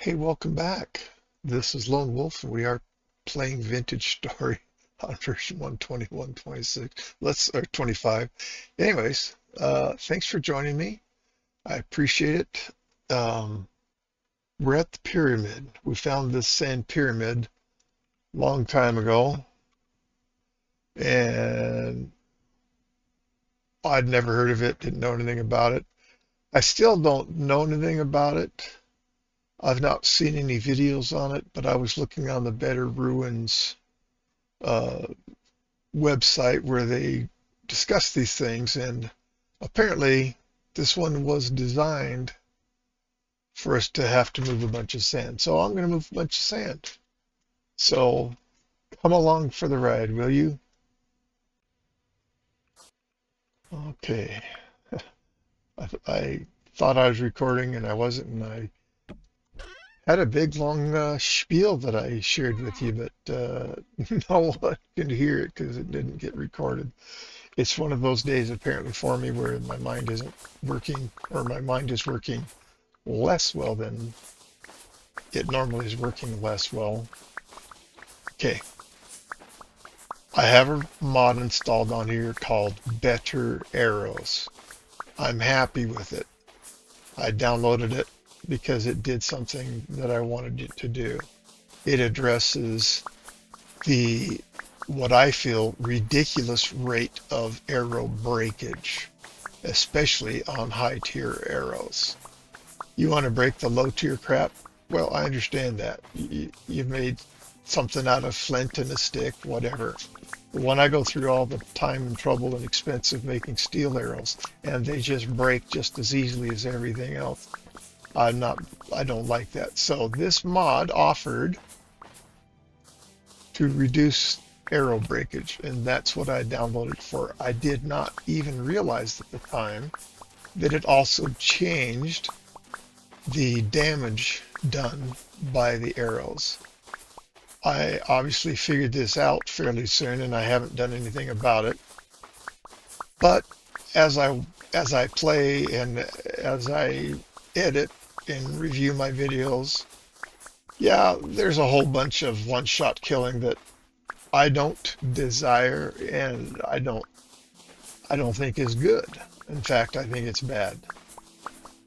Hey, welcome back. This is Lone Wolf, and we are playing Vintage Story on version 121.26. Or 25. Anyways, thanks for joining me. I appreciate it. We're at the pyramid. We found this sand pyramid long time ago, and I'd never heard of it, didn't know anything about it. I still don't know anything about it. I've not seen any videos on it, but I was looking on the BetterRuins uh, website where they discuss these things, and apparently this one was designed for us to have to move a bunch of sand. So I'm going to move a bunch of sand. So come along for the ride, will you? Okay. I thought I was recording and I wasn't, and I had a big long spiel that I shared with you, but no one can hear it because it didn't get recorded. It's one of those days apparently for me where my mind isn't working, or my mind is working less well than it normally is working less well. Okay, I have a mod installed on here called BetterArrows. I'm happy with it. I downloaded it because it did something that I wanted it to do. It addresses the, what I feel, ridiculous rate of arrow breakage, especially on high tier arrows. You want to break the low tier crap? Well, I understand that. You've made something out of flint and a stick, whatever. But when I go through all the time and trouble and expense of making steel arrows, and they just break just as easily as everything else, I don't like that. So this mod offered to reduce arrow breakage, and that's what I downloaded for. I did not even realize at the time that it also changed the damage done by the arrows. I obviously figured this out fairly soon, and I haven't done anything about it. But as I play and as I edit and review my videos, yeah, there's a whole bunch of one-shot killing that I don't desire, and I don't think is good. In fact, I think it's bad.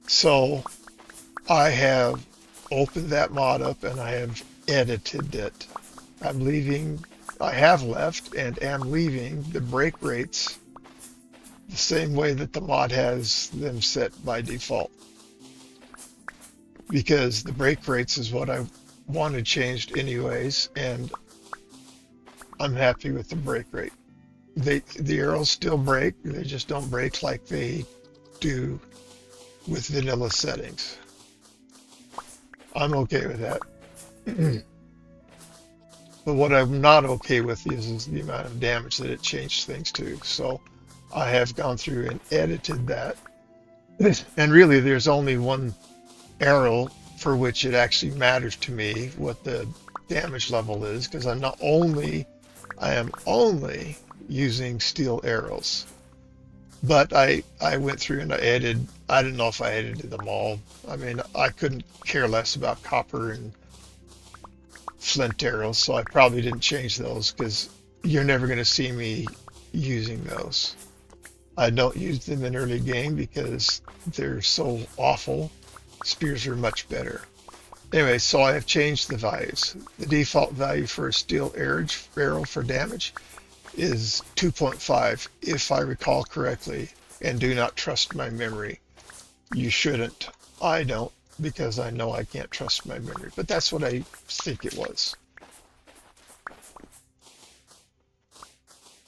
So I have opened that mod up and I have edited it. I have left and am leaving the break rates the same way that the mod has them set by default, because the break rates is what I wanted changed anyways, and I'm happy with the break rate. The arrows still break, they just don't break like they do with vanilla settings. I'm okay with that. But what I'm not okay with is the amount of damage that it changed things to. So I have gone through and edited that. And really, there's only one arrow for which it actually matters to me what the damage level is, because I am only using steel arrows. But I went through and I don't know if I edited them all. I mean, I couldn't care less about copper and flint arrows, so I probably didn't change those because you're never going to see me using those. I don't use them in early game because they're so awful. Spears are much better. Anyway, so I have changed the values. The default value for a steel arrow for damage is 2.5, if I recall correctly, and do not trust my memory. You shouldn't. I don't, because I know I can't trust my memory, but that's what I think it was.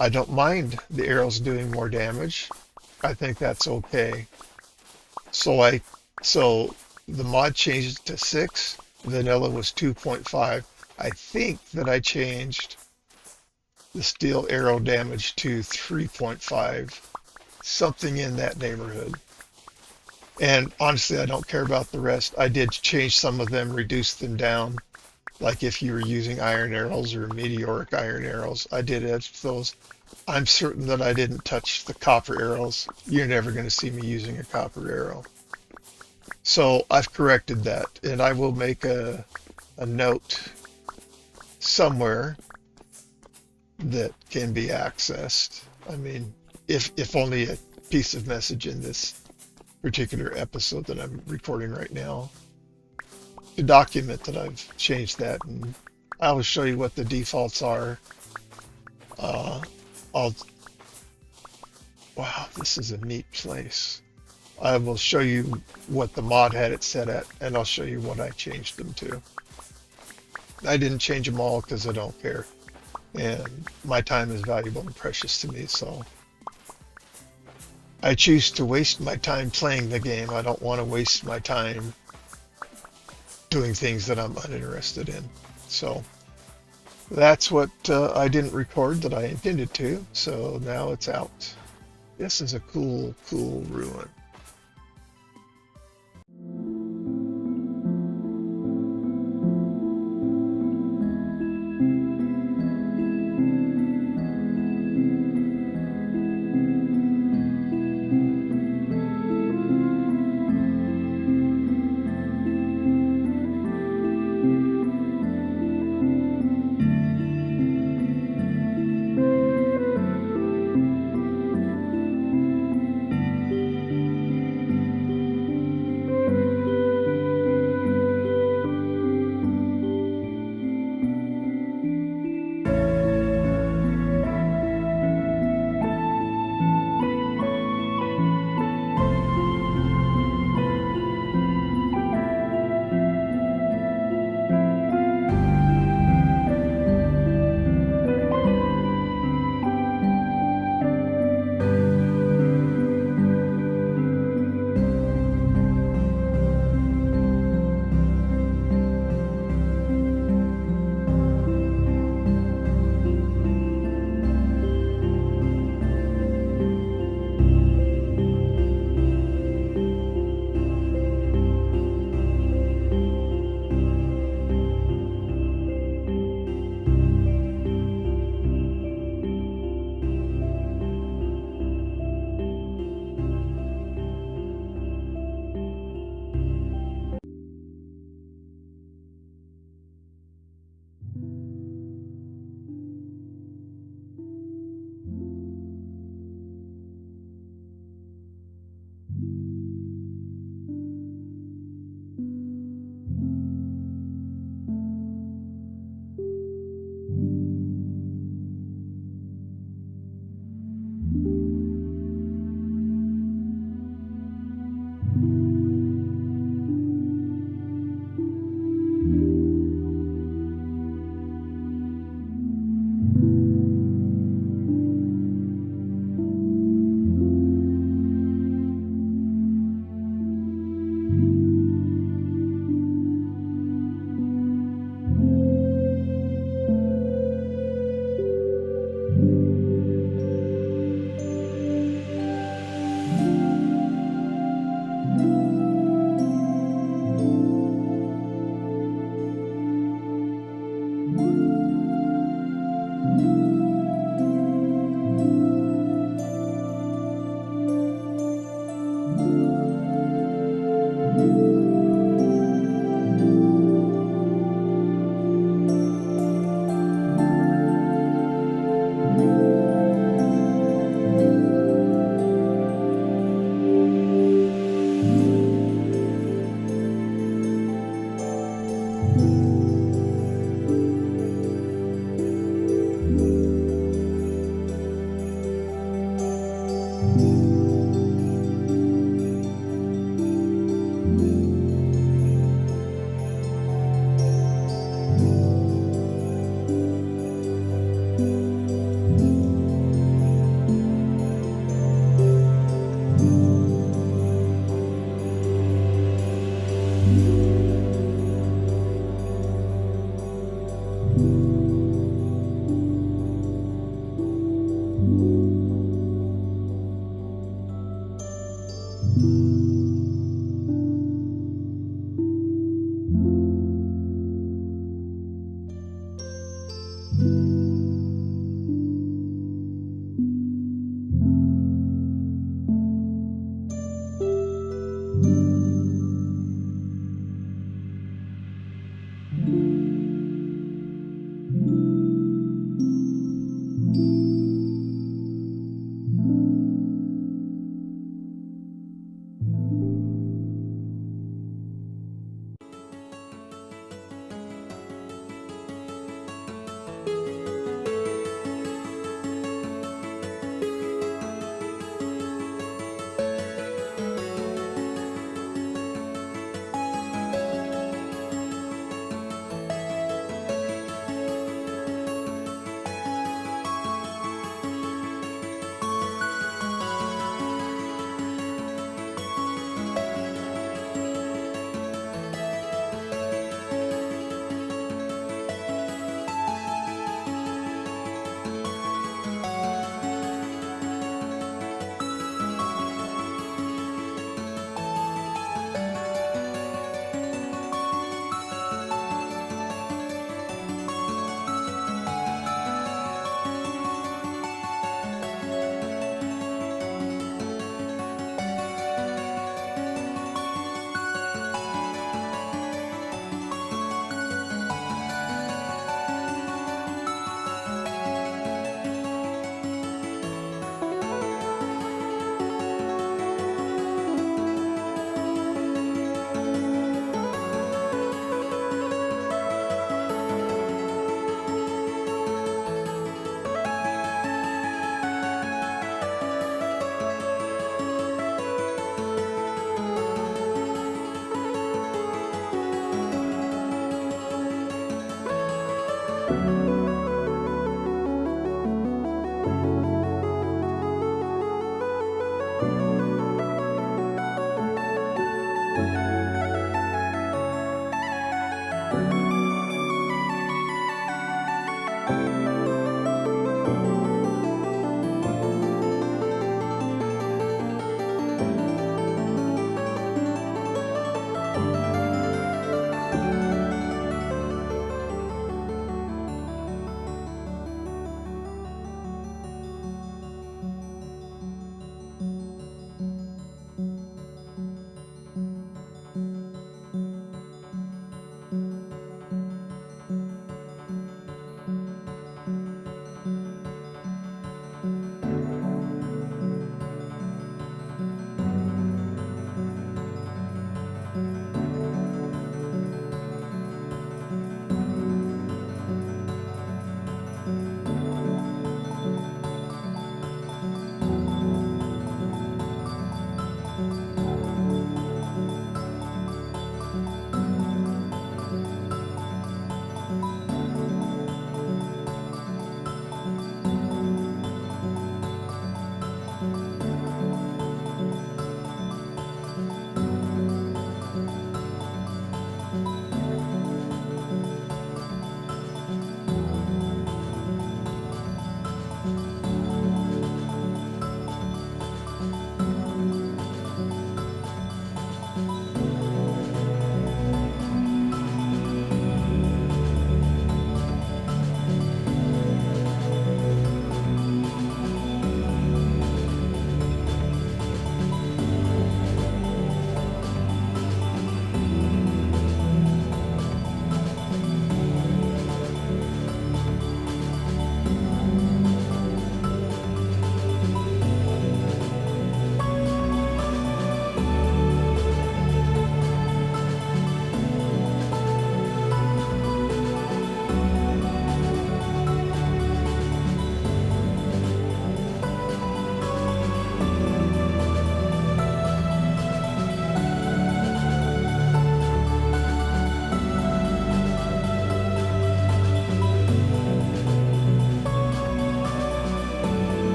I don't mind the arrows doing more damage. I think that's okay. So the mod changed it to 6. Vanilla was 2.5. I think that I changed the steel arrow damage to 3.5, something in that neighborhood. And honestly, I don't care about the rest. I did change some of them, reduce them down. Like if you were using iron arrows or meteoric iron arrows, I did edit those. I'm certain that I didn't touch the copper arrows. You're never going to see me using a copper arrow. So I've corrected that, and I will make a note somewhere that can be accessed. I mean, if only a piece of message in this particular episode that I'm recording right now to document that I've changed that, and I will show you what the defaults are. Uh, I'll, wow, this is a neat place. I will show you what the mod had it set at, and I'll show you what I changed them to. I didn't change them all because I don't care, and my time is valuable and precious to me, so I choose to waste my time playing the game. I don't want to waste my time doing things that I'm uninterested in. So that's what I didn't record that I intended to, so now it's out. This is a cool, cool ruin.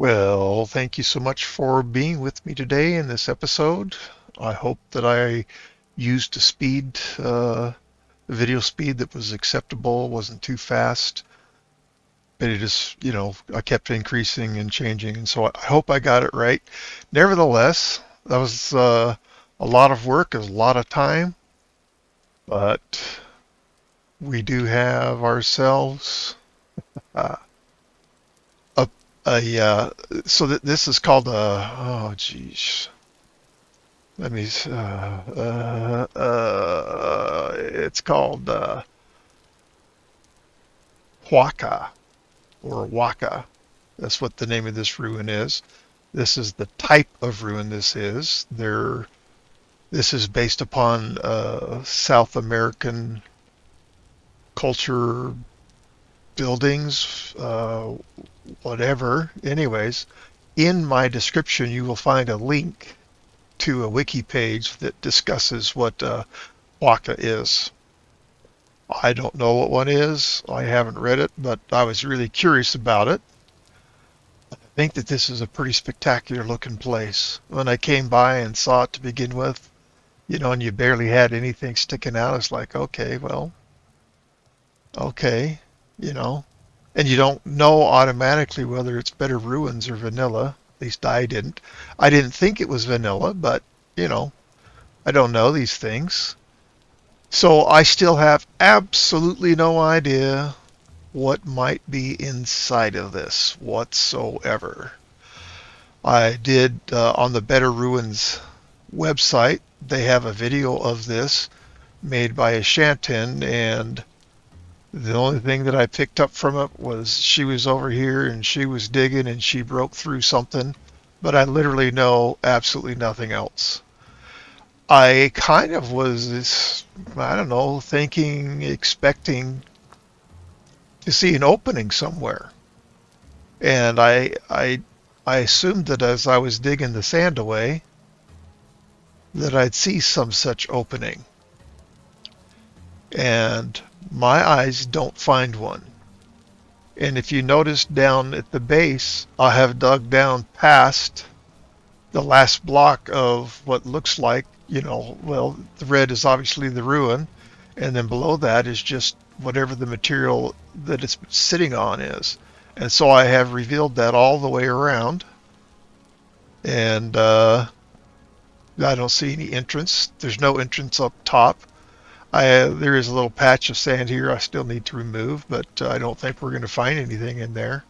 Well, thank you so much for being with me today in this episode. I hope that I used a video speed that was acceptable, wasn't too fast, but it is, I kept increasing and changing, and so I hope I got it right. Nevertheless, that was a lot of work, it was a lot of time, but we do have ourselves uh, a, so that this is called a, oh geez. Let me, it's called Huaca or Huaca. That's what the name of this ruin is. This is the type of ruin this is. This is based upon South American culture, buildings, whatever. Anyways, in my description, you will find a link to a wiki page that discusses what Huaca is. I don't know what one is. I haven't read it, but I was really curious about it. I think that this is a pretty spectacular looking place. When I came by and saw it to begin with, and you barely had anything sticking out, it's like, okay, well, okay, you know. And you don't know automatically whether it's BetterRuins or vanilla. At least I didn't. I didn't think it was vanilla, but, I don't know these things. So I still have absolutely no idea what might be inside of this whatsoever. I did on the BetterRuins website, they have a video of this made by a Shantin, and the only thing that I picked up from it was she was over here and she was digging and she broke through something, but I literally know absolutely nothing else. I kind of was, I don't know, expecting to see an opening somewhere. And I assumed that as I was digging the sand away, that I'd see some such opening. And my eyes don't find one. And if you notice down at the base, I have dug down past the last block of what looks like, well, the red is obviously the ruin, and then below that is just whatever the material that it's sitting on is. And so I have revealed that all the way around, and I don't see any entrance. There's no entrance up top. There is a little patch of sand here I still need to remove, but I don't think we're going to find anything in there.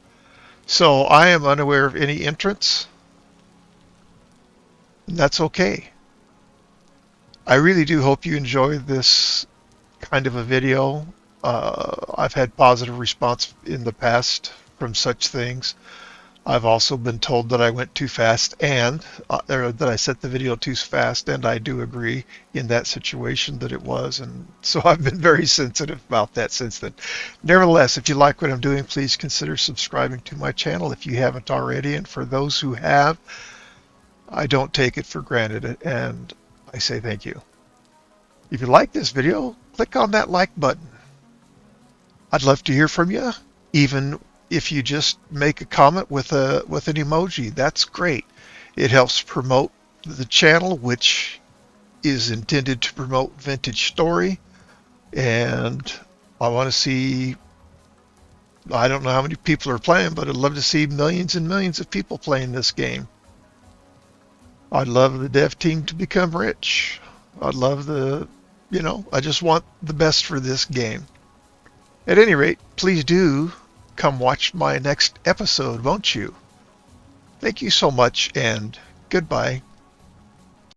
So I am unaware of any entrance. And that's okay. I really do hope you enjoy this kind of a video. I've had positive response in the past from such things. I've also been told that I went too fast and that I set the video too fast, and I do agree in that situation that it was, and so I've been very sensitive about that since then. Nevertheless, if you like what I'm doing, please consider subscribing to my channel if you haven't already, and for those who have, I don't take it for granted, and I say thank you. If you like this video, click on that like button. I'd love to hear from you, even if you just make a comment with an emoji. That's great. It helps promote the channel, which is intended to promote vintage story, and I want to see, I don't know how many people are playing, but I'd love to see millions and millions of people playing this game. I'd love the dev team to become rich. I'd love I just want the best for this game. At any rate, please do come watch my next episode, won't you? Thank you so much, and goodbye.